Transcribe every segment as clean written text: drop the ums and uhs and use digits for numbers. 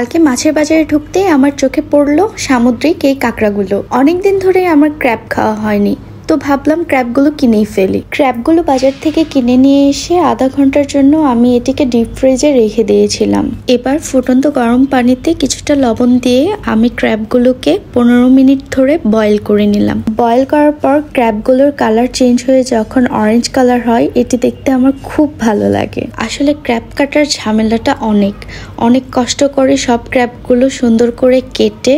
কালকে মাছের বাজারে ঢুকতেই আমার চোখে পড়লো সামুদ্রিক এই কাঁকড়াগুলো। অনেকদিন ধরে আমার ক্র্যাব খাওয়া হয়নি, তো ভাবলাম ক্র্যাবগুলো কিনেই ফেলি। ক্র্যাবগুলো বাজার থেকে কিনে নিয়ে এসে আধা ঘন্টার জন্য আমি এটিকে ডিপ ফ্রিজে রেখে দিয়েছিলাম। এবার ফুটন্ত গরম পানিতে কিছুটা লবণ দিয়ে আমি ক্র্যাবগুলোকে 15 মিনিট ধরে বয়েল করে নিলাম। বয়েল করার পর ক্র্যাবগুলোর কালার চেঞ্জ হয়ে যখন অরেঞ্জ কালার হয়, এটি দেখতে আমার খুব ভালো লাগে। আসলে ক্র্যাব কাটার ঝামেলাটা অনেক কষ্ট করে সব ক্র্যাবগুলো সুন্দর করে কেটে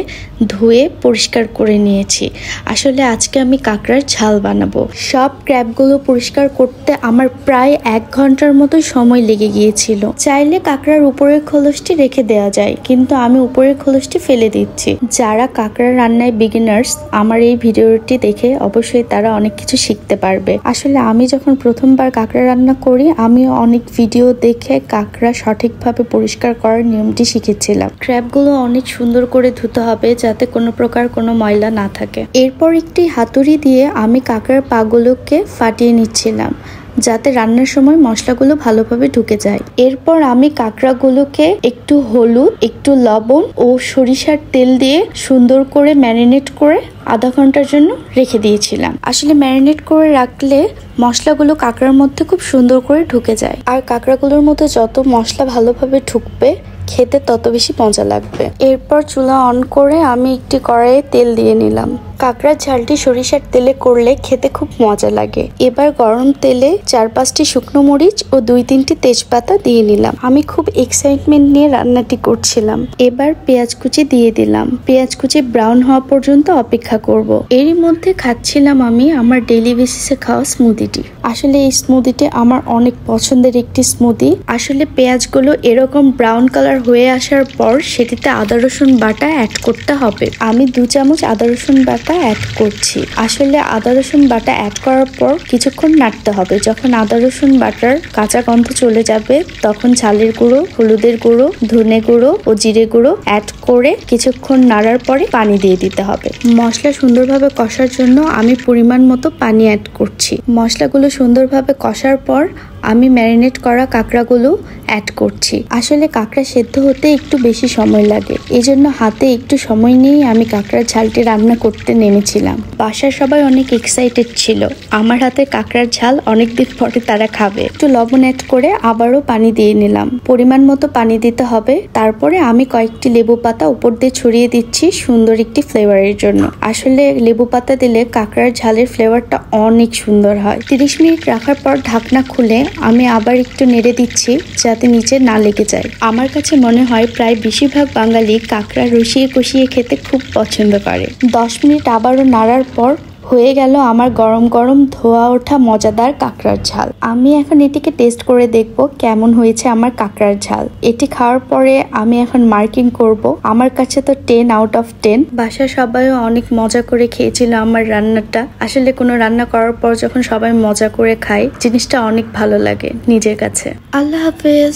ধুয়ে পরিষ্কার করে নিয়েছি। আসলে আজকে আমি কাঁকড়ার ঝাল বানাবো। সব ক্র্যাবগুলো পরিষ্কার করতে আমার প্রায় 1 ঘন্টার মতো সময় লেগে গিয়েছিল। চাইলে কাঁকড়ার উপরের খোলসটি রেখে দেওয়া যায়, কিন্তু আমি উপরের খোলসটি ফেলে দিচ্ছি। যারা কাঁকড়া রান্নায় বিগিনার্স, আমার এই ভিডিওটি দেখে অবশ্যই তারা অনেক কিছু শিখতে পারবে। আসলে আমি যখন প্রথমবার কাঁকড়া রান্না করি, আমি অনেক ভিডিও দেখে কাঁকড়া সঠিকভাবে পরিষ্কার করার নিয়মটি শিখেছিলাম। ক্র্যাবগুলো অনেক সুন্দর করে ধুতে হবে যাতে কোনো প্রকার কোনো ময়লা না থাকে। এরপর একটি হাতুড়ি দিয়ে আমি কাঁকড়ার পাগুলোকে ফাটিয়ে নিচ্ছিলাম যাতে রান্নার সময় মশলাগুলো ভালোভাবে ঢুকে যায়। এরপর আমি কাঁকড়াগুলোকে একটু হলুদ, একটু লবণ ও সরিষার তেল দিয়ে সুন্দর করে ম্যারিনেট করে আধা ঘন্টার জন্য রেখে দিয়েছিলাম। আসলে ম্যারিনেট করে রাখলে মশলাগুলো কাঁকড়ার মধ্যে খুব সুন্দর করে ঢুকে যায়, আর কাঁকড়াগুলোর মধ্যে যত মশলা ভালোভাবে ঢুকবে খেতে তত বেশি মজা লাগবে। এরপর চুলা অন করে আমি একটি কড়াইয়ে তেল দিয়ে নিলাম। কাঁকড়ার ঝালটি সরিষার তেলে করলে খেতে খুব মজা লাগে। এবার গরম তেলে 4-5টি শুকনো মরিচ ও 2-3টি তেজপাতা দিয়ে নিলাম। আমি খুব এক্সাইটমেন্ট নিয়ে রান্নাটি করছিলাম। এবার পেঁয়াজ কুচি দিয়ে দিলাম। পেঁয়াজ কুচি ব্রাউন হওয়া পর্যন্ত অপেক্ষা করব। এরই মধ্যে খাচ্ছিলাম আমি আমার ডেইলি বেসিসে খাওয়া স্মুদিটি। আসলে এই স্মুদিটি আমার অনেক পছন্দের একটি স্মুদি। আসলে পেঁয়াজগুলো এরকম ব্রাউন কালার হয়ে আসার পর সেটিতে আদা রসুন বাটা অ্যাড করতে হবে। আমি 2 চামচ আদা রসুন বাটা অ্যাড করছি। আসলে আদা রসুন বাটা অ্যাড করার পর কিছুক্ষণ নাড়তে হবে। যখন আদা রসুন বাটার কাঁচা গন্ধ চলে যাবে, তখন ঝালের গুঁড়ো, হলুদের গুঁড়ো, ধনে গুঁড়ো ও জিরে গুঁড়ো অ্যাড করে কিছুক্ষণ নাড়ার পরে পানি দিয়ে দিতে হবে। মশলা সুন্দরভাবে কষার জন্য আমি পরিমাণ মতো পানি অ্যাড করছি। মশলাগুলো সুন্দরভাবে কষার পর আমি ম্যারিনেট করা কাঁকড়াগুলো অ্যাড করছি। আসলে কাঁকড়া সেদ্ধ হতে একটু বেশি সময় লাগে, এজন্য হাতে একটু সময় নিয়েই আমি কাঁকড়ার ঝালটি রান্না করতে নেমেছিলাম। বাসার সবাই অনেক এক্সাইটেড ছিল আমার হাতে কাঁকড়ার ঝাল অনেকদিন পরে তারা খাবে। একটু লবণ অ্যাড করে আবারও পানি দিয়ে নিলাম। পরিমাণ মতো পানি দিতে হবে। তারপরে আমি কয়েকটি লেবু পাতা উপর দিয়ে ছড়িয়ে দিচ্ছি সুন্দর একটি ফ্লেভারের জন্য। আসলে লেবু পাতা দিলে কাঁকড়ার ঝালের ফ্লেভারটা অনেক সুন্দর হয়। 30 মিনিট রাখার পর ঢাকনা খুলে আমি আবার একটু নেড়ে দিচ্ছি যাতে নিচে না লেগে যায়। আমার কাছে মনে হয় প্রায় বেশিরভাগ বাঙালি কাঁকড়া রসিয়ে কষিয়ে খেতে খুব পছন্দ করে। 10 মিনিট আবারও নাড়ার পর হয়ে গেল আমার গরম গরম ধোয়া ওঠা মজাদার কাঁকড়ার ঝাল। আমি এখন এটিকে টেস্ট করে দেখব কেমন হয়েছে আমার কাঁকড়ার ঝাল। এটি খাওয়ার পরে আমি এখন মার্কিং করব। আমার কাছে তো 10 আউট অফ 10। বাসার সবাইও অনেক মজা করে খেয়েছিল আমার রান্নাটা। আসলে কোনো রান্না করার পর যখন সবাই মজা করে খায়, জিনিসটা অনেক ভালো লাগে নিজের কাছে। আল্লাহ হাফেজ।